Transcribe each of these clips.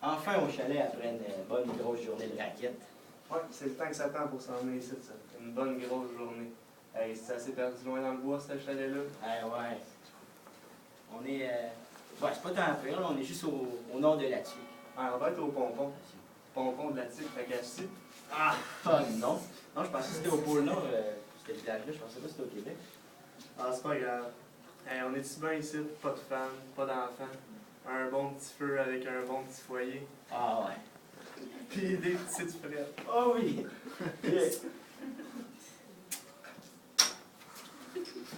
Enfin au chalet après une bonne grosse journée de raquette. Ouais, c'est le temps que ça prend pour s'en venir ici, ça. Une bonne grosse journée. Hey, c'est assez perdu loin dans le bois, ce chalet-là. Ouais. On est... Ouais, c'est pas tant pire, là, on est juste au nord de la Tuque. Ouais, on va être au pompon. Pompon de la tique, fait qu'à Non. Non, je pensais que c'était au pôle Nord, c'était le village-là, je pensais pas que c'était au Québec. Ah, c'est pas grave. Hey, on est-tu bien ici? Pas de femmes, pas d'enfants. Un bon petit feu avec un bon petit foyer. Ah ouais. Puis des petites frettes. Oh oui!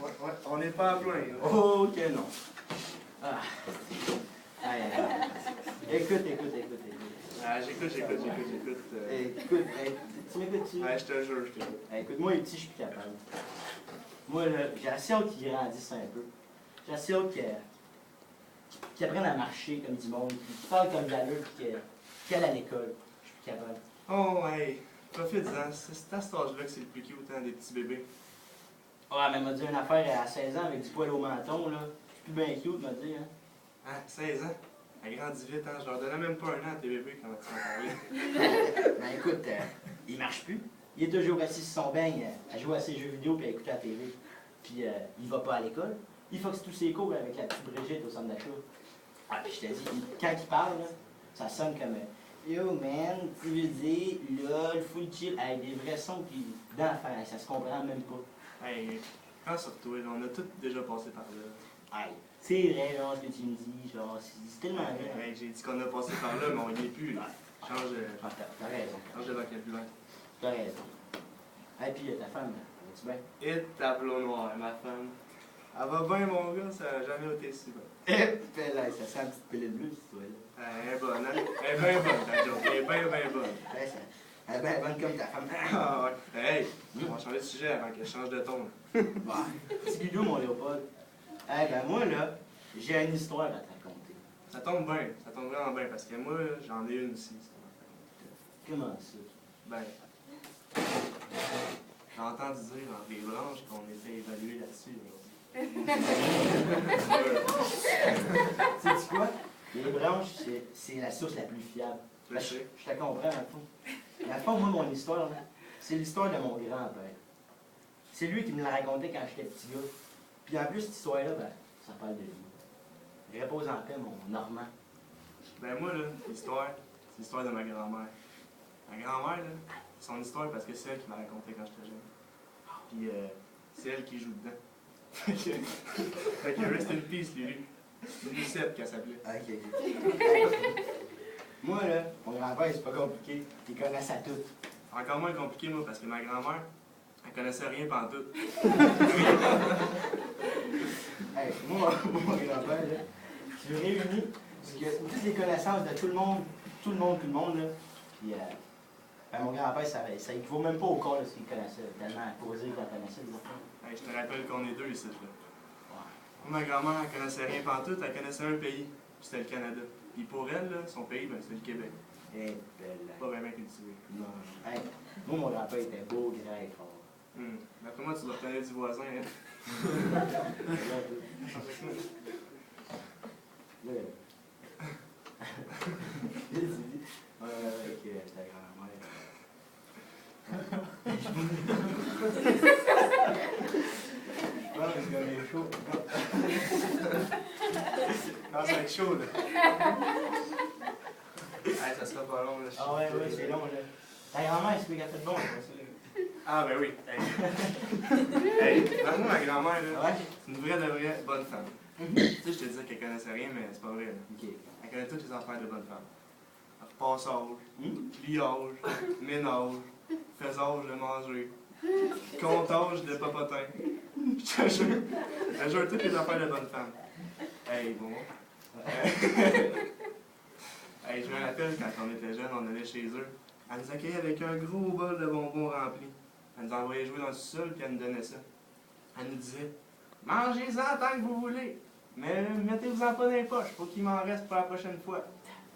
Ouais, on n'est pas à plein, là. Oh que non. Ah. Écoute. Ah, j'écoute. Écoute, tu m'écoutes-tu? Ouais, je te jure, je t'écoute. Écoute, moi, les petits, je suis plus capable. Moi, là, j'ai assez hâte qu'ils grandissent un peu. J'ai assez hâte qu'ils apprennent à marcher comme du monde, qu'ils parlent comme de l'allure, puis qu'ils aillent à l'école. Je suis plus capable. Oh, hey, profite-en. C'est à cet âge-là que c'est le plus cute, hein, des petits bébés. Ouais, mais elle m'a dit une affaire à 16 ans avec du poil au menton, là. Je suis plus bien cute, m'a dit, hein. Hein, 16 ans? Elle grandit vite, hein. Je leur donnais même pas un an à tes bébés quand tu m'en parlais. Ben écoute, il marche plus. Il est toujours assis sur son beigne, à jouer à ses jeux vidéo puis à écouter la TV. Puis il va pas à l'école. Il foxe tous ses cours avec la petite Brigitte au centre d'achat. Ah, puis je te dis, quand il parle, là, ça sonne comme Yo man, tu veux dire, lol, full chill, avec des vrais sons puis d'enfants, ça se comprend même pas. Hey, prends sur toi, là, on a tous déjà passé par là. Hey, c'est vrai, genre, ce que tu me dis, genre, c'est tellement vrai. Hey, j'ai dit qu'on a passé par là, mais on y est plus, là. Change Ah, t'as raison. de vocabulaire. T'as raison. Et puis ta femme, vas-tu bien? Et tableau noir, ma femme. Elle va bien, mon gars, ça n'a jamais été si bon. Eh, là, ça sent une petite pilule bleue, si tu vois, là. Elle est bonne, hein? Elle est bien bonne, ta joke. Elle est bien bonne. Ouais, elle est bien bonne comme ta femme. Ah, ouais. Hey, on va changer de sujet avant qu'elle change de ton. Ouais. Petit bidou, mon Léopold. Eh ben, moi, là, j'ai une histoire à te raconter. Ça tombe vraiment bien, parce que moi, j'en ai une aussi. Comment ça? Ben, j'ai entendu dire entre les branches qu'on était évalué là-dessus Sais-tu quoi? Les branches, c'est la source la plus fiable. Tu le sais. Je te comprends, à fond. Mais à fond, moi, mon histoire, là, c'est l'histoire de mon grand-père. C'est lui qui me l'a raconté quand j'étais petit gars. Puis en plus, cette histoire-là, ben, ça parle de lui. Repose en paix, mon Normand. Ben moi, là, l'histoire, c'est l'histoire de ma grand-mère. Ma grand-mère, là, c'est son histoire parce que c'est elle qui m'a raconté quand j'étais jeune. Puis c'est elle qui joue dedans. Fait que rest in peace, Lulu. Lucette, qu'elle s'appelait. Ok. Moi, là, mon grand-père, c'est pas compliqué. Il connaît ça tout. Encore moins compliqué, moi, parce que ma grand-mère, elle connaissait rien pantoute. Hey, moi, mon grand-père, là, je réunis toutes les connaissances de tout le monde, là. Puis, ben, mon grand-père, ça équivaut même pas au corps de ce qu'il connaissait, tellement posé qu'il connaissait les affaires. Hey, je te rappelle qu'on est deux ici, là. Ouais. Moi, ma grand-mère, elle connaissait rien pantoute, elle connaissait un pays, puis c'était le Canada. Puis pour elle, là, son pays, ben, c'était le Québec. Eh, belle. Pas vraiment cultivé. Non. Hey, moi, mon grand-père était beau, grand et fort. D'après moi, tu dois reconnaître du voisin, hein. Là, il dit, avec ta grand-mère. Non, mais c'est comme chaud. Non, ça va être chaud, là. Hey, ça sera pas long, là. Ah ouais, c'est long, là. Ta grand-mère, est-ce qu'elle a fait de bon, ça? Ah, ben oui. Hey, moi, ma grand-mère, là, Ouais? c'est une vraie bonne femme. Tu sais, je te disais qu'elle connaissait rien, mais c'est pas vrai, là. Ok. Elle connaît toutes les affaires de bonne femme. Repassage, pliage, ménage, faisage de manger, comptage de papotin. Je te jure toutes les affaires de bonne femme. Hey, bon. Hey, je me rappelle quand on était jeunes, on allait chez eux. Elle nous accueillait avec un gros bol de bonbons remplis. Elle nous envoyait jouer dans le sol puis elle nous donnait ça. Elle nous disait mangez-en tant que vous voulez, mais mettez-vous-en pas dans les poches, faut qu'il m'en reste pour la prochaine fois.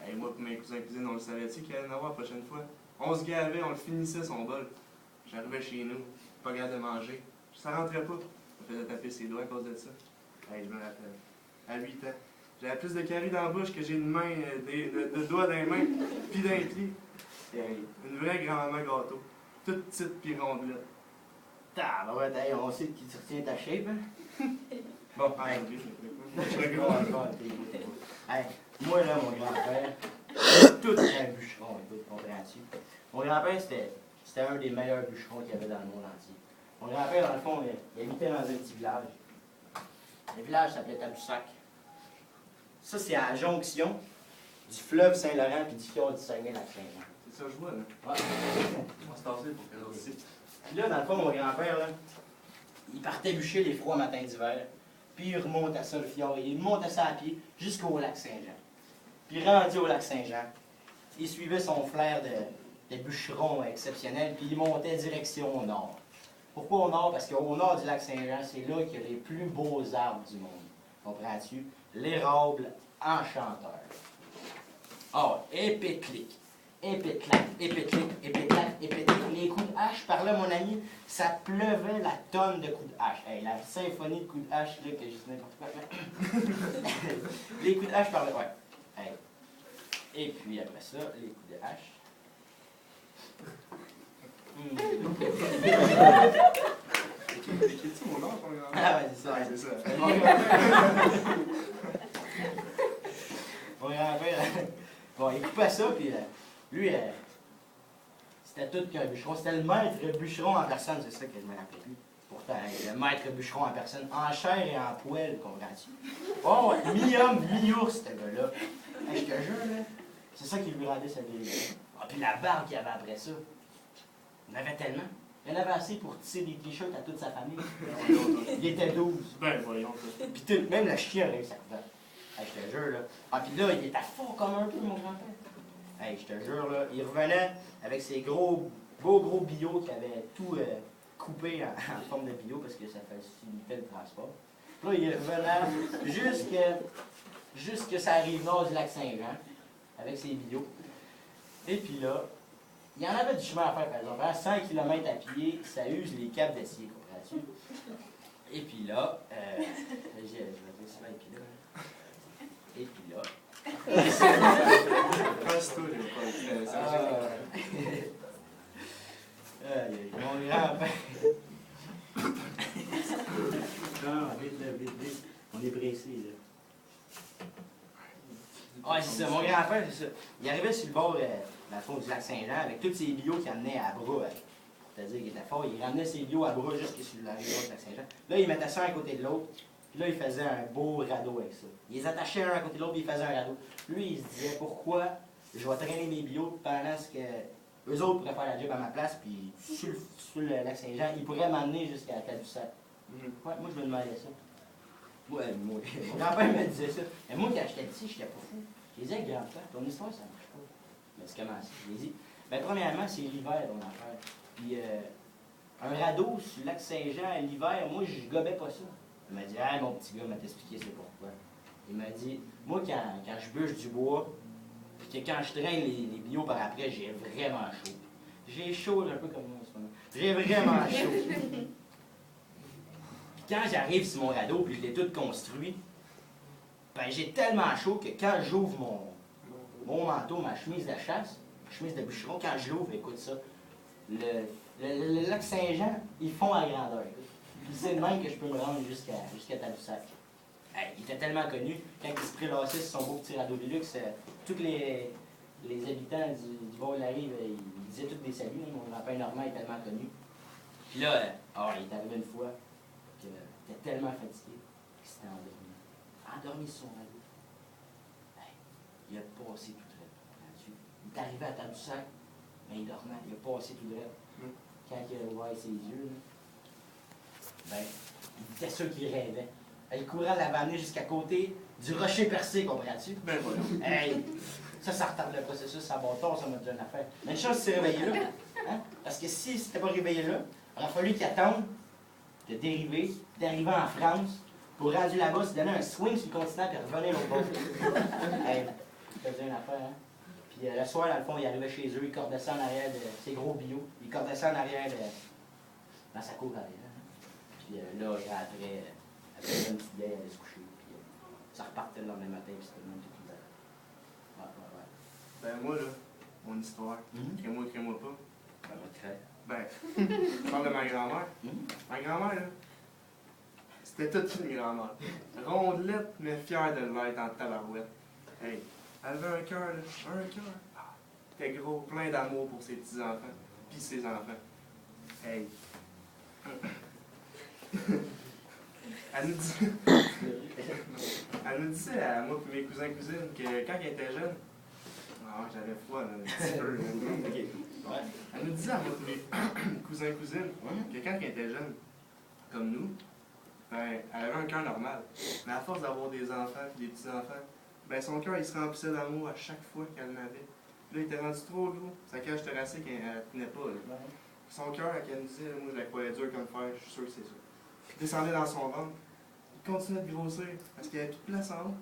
Et moi et mes cousins et cousines, on le savait-tu qu'il allait en avoir la prochaine fois? On se gavait, on le finissait son bol. J'arrivais chez nous, pas capable de manger. Ça rentrait pas. Ça faisait taper ses doigts à cause de ça. Hey, je me rappelle. À 8 ans, J'avais plus de caries dans la bouche que j'ai une main, de doigts dans les mains, puis dans les pieds. Une vraie grand-maman gâteau. Toute petite pis rondelette. Tabarouette, hey, on sait que tu retiens ta shape, hein? Bon, Ah, hey. oui, Je je suis suis gros gros. encore, t'es beau, t'es beau. Hey, moi, là, mon grand-père, tout un bûcheron, écoute, comprends-tu? Mon grand-père, c'était un des meilleurs bûcherons qu'il y avait dans le monde entier. Mon grand-père, dans le fond, il habitait dans un petit village. Le village s'appelait Tadoussac. Ça, c'est à la jonction du fleuve Saint-Laurent puis du fjord du Saguenay-Lac-Saint-Jean. C'est ça, je vois, là. Ouais. On va se tasser pour qu'elle aussi. Puis là, dans le fond, mon grand-père, là, il partait bûcher les froids matins d'hiver, puis il remontait ça, le fjord, il montait ça à pied jusqu'au lac Saint-Jean. Puis rendu au lac Saint-Jean, il suivait son flair de bûcheron exceptionnel, puis il montait direction au nord. Pourquoi au nord? Parce qu'au nord du lac Saint-Jean, c'est là qu'il y a les plus beaux arbres du monde. Comprends-tu? L'érable enchanteur. Oh, épéclic. Épéclac, épéclic, épéclac, épéclic. Les coups de hache, par là, mon ami, ça pleuvait la tonne de coups de hache. Hey, la symphonie de coups de hache, là, que je dis n'importe quoi. Les coups de hache par là, ouais. Hey. Et puis après ça, les coups de hache. Écris-tu mon nom, ton grand-mère? Ah ouais, c'est ça. Ouais, c'est ça. Mon grand-père, mon grand-père, bon, il coupait ça, puis lui, c'était tout qu'un bûcheron. C'était le maître bûcheron en personne, c'est ça que je me rappelais plus. Pourtant, le maître bûcheron en personne, en chair et en poêle, comprends-tu? Oh, mi-homme, mi-ours, ce gars-là. Hey, je te jure, là, c'est ça qui lui rendait sa vie. Ah, puis la barbe qu'il avait après ça. Il en avait tellement. Il en avait assez pour tisser des t-shirts à toute sa famille. Il était 12. Ben, voyons, ça. Puis tout, même le chien a réussi à couvert. Hey, je te jure, là. Ah, puis là, il était fort comme un peu, mon grand-père. Hey, je te jure, là, il revenait avec ses gros bio qui avaient tout coupé en forme de bio parce que ça facilitait le transport. Puis là, il revenait jusque ça arrive nord du lac Saint-Jean avec ses bio. Et puis là, il y en avait du chemin à faire, par exemple. Hein? 100 km à pied, ça use les câbles d'acier, comprends-tu? Et puis là, je vais dire ça, et puis là. Et puis là. Passe-toi, Léopold. Mon grand-père. Non, vite. On est pressé, là. Ah, c'est ça, mon grand-père, c'est ça. Il arrivait sur le bord, dans le fond, du lac Saint-Jean, avec tous ses bio qu'il amenait à bras. C'est-à-dire qu'il était fort, il ramenait ses bio à bras jusqu'à sur la rivière du lac Saint-Jean. Là, il mettait ça à côté de l'autre, puis là, il faisait un beau radeau avec ça. Il les attachait un à côté de l'autre, puis il faisait un radeau. Lui, il se disait, pourquoi je vais traîner mes bio pendant ce que eux autres pourraient faire la job à ma place, puis sur le lac Saint-Jean, ils pourraient m'emmener jusqu'à Tadoussac. Ouais, moi, je me demandais ça. Ouais, moi, mon grand-père me disait ça. Mais moi, quand j'étais petit, j'étais pas fou. Je disais, grand-père, ton histoire, ça marche pas. Mais c'est comment ça? Je lui ai dit, ben, premièrement, c'est l'hiver, ton affaire. Puis, un radeau sur le lac Saint-Jean, l'hiver, moi, je gobais pas ça. Il m'a dit, ah, mon petit gars, m'a t'expliqué c'est pourquoi. Il m'a dit, moi, quand je bûche du bois, puis que quand je traîne les bio par après, j'ai vraiment chaud. J'ai chaud un peu comme moi en ce moment. J'ai vraiment chaud. Puis quand j'arrive sur mon radeau, puis je l'ai tout construit, ben j'ai tellement chaud que quand j'ouvre mon manteau, ma chemise de chasse, ma chemise de bûcheron, quand je l'ouvre, écoute ça, le lac Saint-Jean, ils font à grandeur. Puis c'est de même que je peux me rendre jusqu'à Tadoussac. Hey, il était tellement connu, quand il se prélassait sur son beau petit radeau de luxe, tous les habitants du bord de la rive, ils disaient tous des saluts. Mon grand-père Normand est tellement connu. Puis là, il est arrivé une fois qu'il était tellement fatigué qu'il s'était endormi. Endormi sur son radeau. Hey, il a passé tout droit. Il est arrivé à Tadoussac, mais il dormait, il a passé tout droit. Quand il a ouvert ses yeux, là, ben, il était sûr qu'il rêvait. Il courait à la vanne jusqu'à côté du rocher percé, comprends-tu? Ben voilà. Hey, ça retarde le processus, ça bâtard, ça m'a dit une affaire. Mais une chose, c'est réveillé là. Hein? Parce que si c'était pas réveillé là, il aurait fallu qu'il attende de dériver, d'arriver en France, pour rendu là-bas, se donner un swing sur le continent et revenir l'autre bord. Hey, ça faisait une affaire, hein? Puis le soir, dans le fond, il arrivait chez eux, il cordait ça en arrière de ses gros bio, il cordait ça en arrière dans sa cour arrière. Hein? Puis là, après une petite bière, elle allait se coucher. Puis, ça repartait le lendemain matin, puis c'était le même tout le temps. Ben moi, là, mon histoire, crée-moi pas. Ça va très. Ben, je parle de ma grand-mère. Ma grand-mère, là, c'était toute une grand-mère. Rondelette, mais fière de l'être en tabarouette. Hey, elle avait un cœur, là, un cœur. Ah, c'était gros, plein d'amour pour ses petits-enfants, puis ses enfants. Hey. Elle nous disait à moi et mes cousins et cousines que quand elle était jeune, j'avais froid, là, un petit peu. Elle nous disait à moi et mes cousins et cousines que quand elle était jeune, comme nous, ben, elle avait un cœur normal. Mais à force d'avoir des enfants et des petits-enfants, ben, son cœur il se remplissait d'amour à chaque fois qu'elle en avait. Là, il était rendu trop gros. Sa cage thoracique, elle tenait pas. Là. Son cœur, quand elle nous disait, moi je la croyais dure comme fer, je suis sûr que c'est ça. Il descendait dans son ventre. Il continuait de grossir parce qu'il n'y avait plus de place en haut.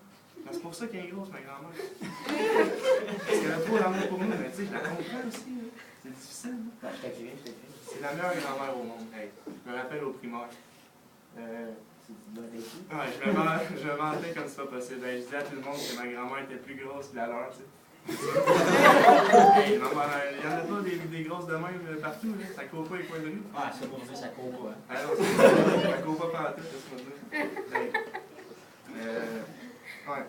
Ben, c'est pour ça qu'elle est grosse, ma grand-mère. Parce qu'elle a trop d'amour pour nous, mais tu sais, je la comprends aussi. Là. C'est difficile. Non, je t'écris. C'est la meilleure grand-mère au monde. Hey, je me rappelle au primaire. Je me vantais comme c'est pas possible. Ben, je disais à tout le monde que ma grand-mère était plus grosse que la leur, tu sais. Il n'y en a pas des grosses de même partout, là. Ça court pas les coins de rue. Ah, ça pour dire, ça court pas. Hein. Ah non, ça court pas partout, c'est ce qu'on dit. Ouais.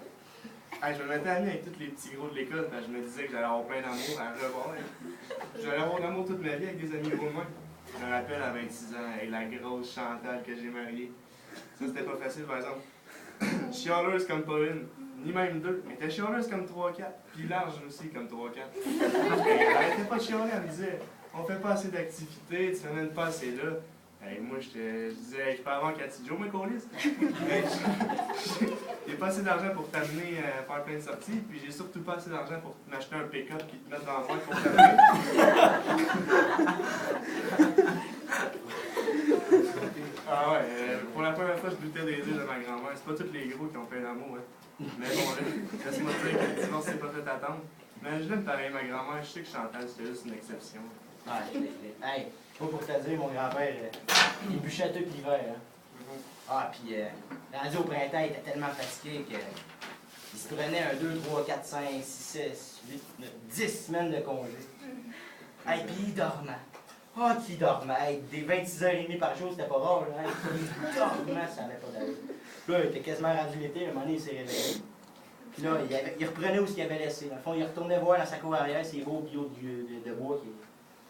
Hey, je me mettais ami avec tous les petits gros de l'école, parce que je me disais que j'allais avoir plein d'amour à revoir. J'allais avoir d'amour toute ma vie avec des amis gros de moi. Je me rappelle à 26 ans, avec la grosse Chantal que j'ai mariée. Ça, c'était pas facile, par exemple. Chialeuse comme pas une, ni même deux, mais elle était chialeuse comme 3-4, puis large aussi comme 3-4. Elle arrêtait pas de chialer, elle me disait on fait pas assez d'activités, tu n'amènes pas assez là. Hey, moi, je disais hey, je peux avoir Cathy Joe, mes colis. J'ai pas assez d'argent pour t'amener à faire plein de sorties, puis j'ai surtout pas assez d'argent pour m'acheter un pick-up et te mettre dans la boîte pour t'amener. Ah ouais, pour la première fois, je doutais des yeux de ma grand-mère. C'est pas tous les gros qui ont plein d'amour, hein. Mais bon, laisse-moi dire que le divorce s'est pas fait attendre. Mais je l'aime pareil, ma grand-mère. Je sais que Chantal, c'était juste une exception. Ah, je l'ai. Hey, pas pour te dire, mon grand-père, il bûchait tout l'hiver. Hein. Ah, puis, rendu au printemps, il était tellement fatigué qu'il se prenait un 2, 3, 4, 5, 6, 7, 8, 9, 10 semaines de congé. Hey, puis il dormait. Ah, qui dormait. Hey, des 26h30 par jour, c'était pas rare, là. Hey, il dormait, ça n'avait pas d'allure. Là, il était quasiment rendu l'été, à un moment donné, il s'est réveillé. Puis là, il reprenait où ce qu'il avait laissé. Dans le fond, il retournait voir dans sa cour arrière ses beaux bio de bois qui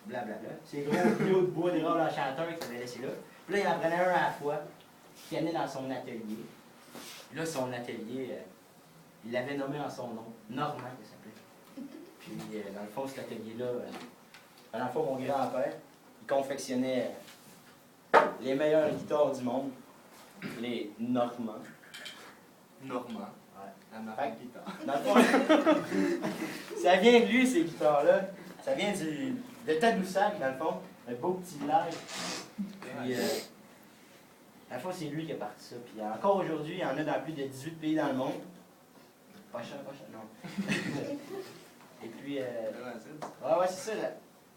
blablabla. Ces gros bio de bois des rôles enchanteurs qu'il avait laissé là. Puis là, il en prenait un à la fois, qui amenait dans son atelier. Puis là, son atelier, il l'avait nommé en son nom, Normand, il s'appelait. Puis, dans le fond, cet atelier-là, dans le fond, mon grand-père, il confectionnait les meilleures guitares du monde, les Normands. Normand. Ouais. La marque guitare. Dans le fond, ça vient de lui, ces guitares-là. Ça vient de Tadoussac, dans le fond. Un beau petit village. Puis, dans le fond, c'est lui qui a parti ça. Puis encore aujourd'hui, il y en a dans plus de 18 pays dans le monde. Pas cher, non. Et puis, ouais, c'est ça. Là.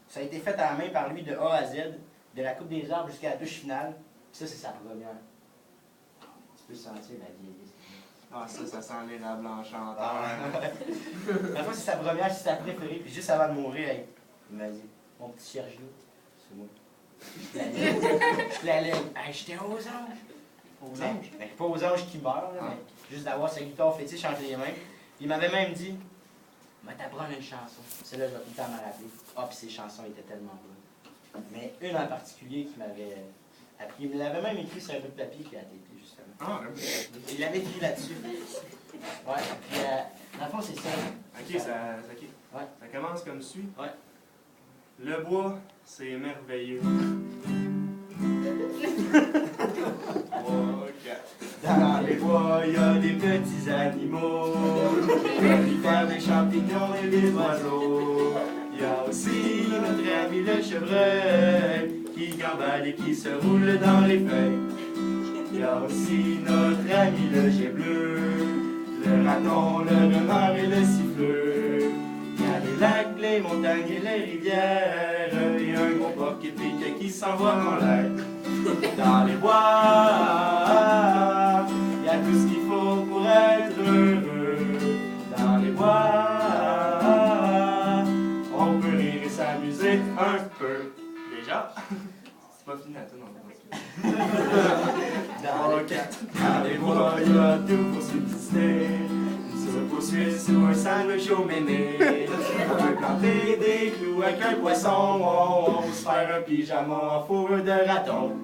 Ça a été fait à la main par lui de A à Z, de la coupe des arbres jusqu'à la touche finale. Puis ça, c'est sa première. Tu peux sentir la vieillesse. Ah, ça sent les la blanchante. La fois, c'est sa première, c'est sa préférée. Puis juste avant de mourir, il m'a dit mon petit Sergio, c'est moi. Je l'allais. Hey, j'étais aux anges. Aux anges? Ben, pas aux anges qui meurent, là, mais juste d'avoir sa guitare fétiche entre les mains. Il m'avait même dit va t'apprendre une chanson. Celle-là, je vais tout le temps me rappeler. Ah, puis ces chansons étaient tellement bonnes. Mais une en particulier qui m'avait appris. Il me l'avait même écrit sur un bout de papier qui a été écrit, justement. Ah, Il l'avait écrit là-dessus. Ouais, puis dans le fond, c'est ça. Ok, Ouais. Ça commence comme suit. Ouais. Le bois, c'est merveilleux. Dans les bois, il y a des petits animaux, des vers, des champignons et des oiseaux. Il y a aussi notre ami le chevreuil, qui gambade et qui se roule dans les feuilles. Il y a aussi notre ami le jet bleu, le raton, le renard et le siffleux. Il y a les lacs, les montagnes et les rivières, et un gros porc qui pique qui s'envoie en l'air. Dans les bois, il y a tout ce qu'il faut pour être s'amuser un peu. Déjà, c'est pas fini à tout, non. Dans les quatre, dans les bois, il y a tout pour subsister. Se poursuivre sur un sandwich au méné. On peut planter des clous avec un poisson. On peut se faire un pyjama en fourrure de raton.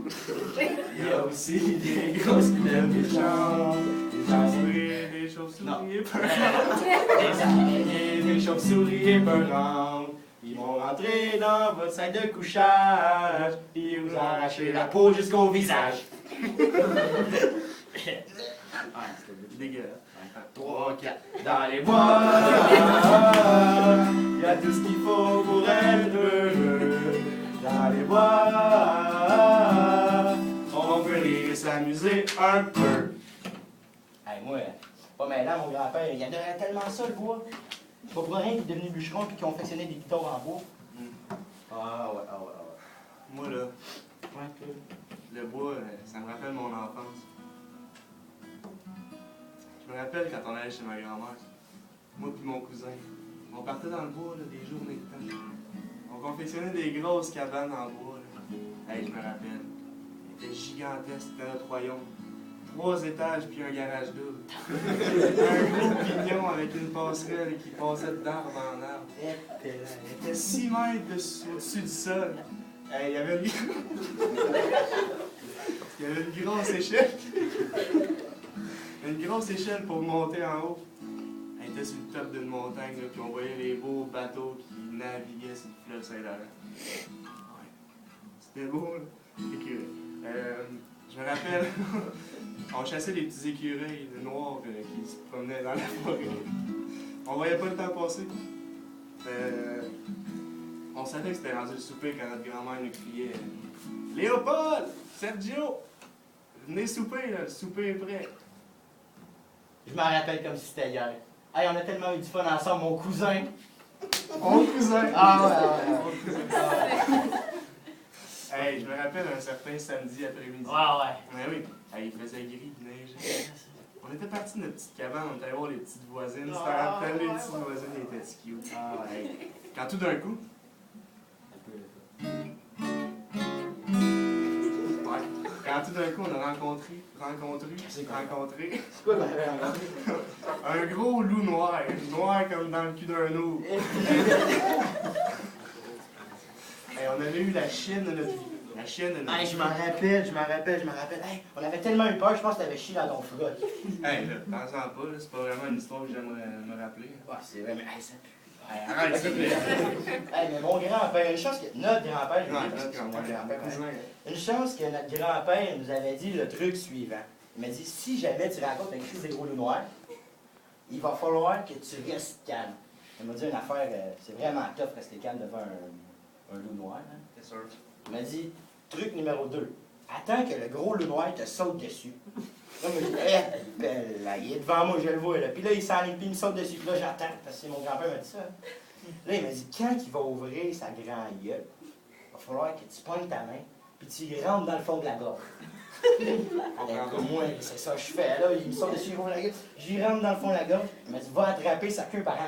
Il y a aussi des grosses de méchants. Des araignées, des chauves-souris et des chauves-souris épeurantes. Ils vont rentrer dans votre sac de couchage et vous arracher la peau jusqu'au visage. Dégueulasse. 3, 4. Dans les bois, il y a tout ce qu'il faut pour être heureux. Dans les bois, on peut rire et s'amuser un peu. Hey, moi, pas mêlant, mon grand-père, il adorait tellement ça, le bois. C'est pas pour rien qu'il est devenu bûcheron et qu'il confectionnait des guitares en bois. Ah ouais. Moi, là, le bois, ça me rappelle mon enfance. Je me rappelle quand on allait chez ma grand-mère, moi et mon cousin, on partait dans le bois là, des journées de temps. On confectionnait des grosses cabanes en bois. Là. Hey, je me rappelle. C'était gigantesque, c'était notre royaume. 3 étages puis un garage double. Un gros pignon avec une passerelle qui passait d'arbre en arbre. Il était 6 mètres au-dessus du sol. Hey, il y avait une grosse échelle. Une grosse échelle pour monter en haut. Elle était sur le top d'une montagne, là, puis on voyait les beaux bateaux qui naviguaient sur le fleuve Saint-Laurent. Ouais. C'était beau, là. Je me rappelle, on chassait des petits écureuils noirs qui se promenaient dans la forêt. On voyait pas le temps passer. On savait que c'était rendu le souper quand notre grand-mère nous criait « Léopold! Sergio! Venez souper, là, le souper est prêt! » Je m'en rappelle comme si c'était hier. Hey, on a tellement eu du fun ensemble, mon cousin. Mon cousin! Ah ouais. Mon cousin. Hey, je me rappelle un certain samedi après-midi. Ouais. Mais oui, hey, il faisait gris, il neigeait. On était partis de notre petite cabane, on était allé voir les petites voisines. Tu te rappelles, les petites voisines, ils étaient cute. Hey. Quand tout d'un coup... Ouais. Quand tout d'un coup, on a rencontré. C'est quoi qu'on avait rencontré? Un gros loup noir comme dans le cul d'un eau. Hey, on avait eu la chienne de notre vie. La chienne de notre vie. Hey, je m'en rappelle. Hey, on avait tellement eu peur, je pense que t'avais chié dans ton froc. Hey, là, pensant pas, là, c'est pas vraiment une histoire que j'aimerais me rappeler. Ouais, c'est vrai, mais hey, ça pue. Hey, arrête, s'il te plaît. Hey, mais mon grand-père, une chance que notre grand-père, Ouais, une chance que notre grand-père nous avait dit le truc suivant. Il m'a dit, si jamais tu rencontres un crise des gros loups noirs, il va falloir que tu restes calme. Il m'a dit une affaire, c'est vraiment tough rester calme devant un loup noir. Hein. C'est sûr. Il m'a dit, truc numéro 2, attends que le gros loup noir te saute dessus. Là, moi, je dis, là, il est devant moi, je le vois. Là. Puis là, il s'enligne, puis il me saute dessus. Puis là, j'attends, parce que mon grand-père m'a dit ça. Là, il m'a dit, quand il va ouvrir sa grande gueule, il va falloir que tu pognes ta main, puis tu y rentres dans le fond de la gorge. Moi, c'est ça que je fais. Là, il me sort dessus, il ouvre la gueule. J'y rentre dans le fond de la gorge. Il m'a dit, va attraper sa queue par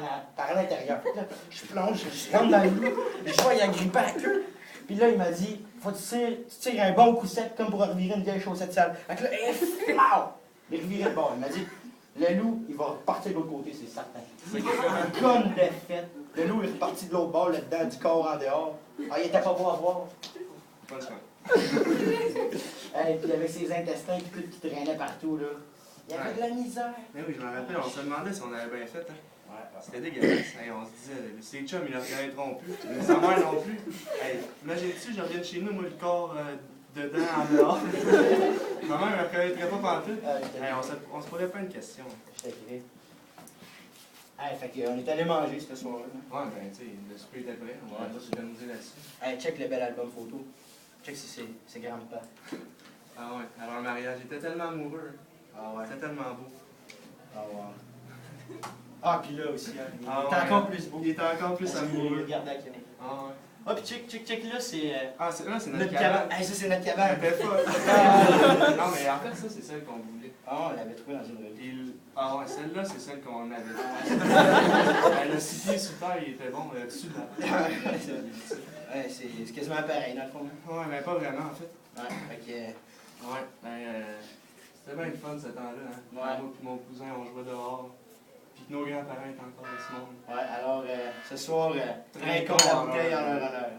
l'intérieur. Là, je plonge, je rentre dans le loup, je vois, il a grippé à la queue. Puis là, il m'a dit, faut que tu tires un bon coup sec comme pour revirer une vieille chaussette sale. Fait que là, il revirait de bord. Il m'a dit, le loup, il va repartir de l'autre côté, c'est certain. C'est comme de fait. Le loup est reparti de l'autre bord, là-dedans, du corps en dehors. Ah, il était pas beau à voir. Pas le choix. Et puis avec ses intestins puis tout qui traînait partout, là. Il y avait de la misère. Mais oui, je me rappelle, on se demandait si on avait bien fait. Hein. C'était dégueulasse. Hey, on se disait, ses chums, ils ne le reconnaîtront plus. Sa mère non plus. Hey, imagine-tu, je reviens de chez nous, moi, le corps dedans, en dehors. Ma mère ne me reconnaîtrait pas pantoute. Hey, on se posait pas une question. Je t'écris. Hey, fait qu'on est allé manger ce soir-là. Ouais, ben, tu sais, le souper était prêt. On va s'organiser là-dessus. Hey, check le bel album photo. Check si c'est grand-père. Ah ouais, avant le mariage, j'étais tellement amoureux. Ah ouais. C'était tellement beau. Ah ouais. Ah, puis là aussi, hein, il Ah est ouais. encore plus beau. Il était encore plus Parce qu'il amoureux. regardait à la caméra. Ah ouais. Ah, puis check, là, c'est Ah, c'est là, c'est notre notre cabane. cabane. Hey, ça, c'est notre Elle cabane. était folle. Non, mais en fait, ça, c'est celle qu'on voulait. Ah, on l'avait trouvé dans une revue. Ah ouais, celle-là, c'est celle qu'on avait. Le 6 pieds sous terre, il était bon dessus de la Ouais, c'est quasiment pareil, dans le fond. Hein. Ouais, mais pas vraiment, en fait. Ouais, fait Ouais, c'était bien le fun ce temps-là. Hein. Ouais. Moi et mon cousin, on jouait dehors. Puis que nos grands-parents étaient encore de ce monde. que, ouais, alors, ce soir, Très trincons la con, bouteille en alors. leur honneur.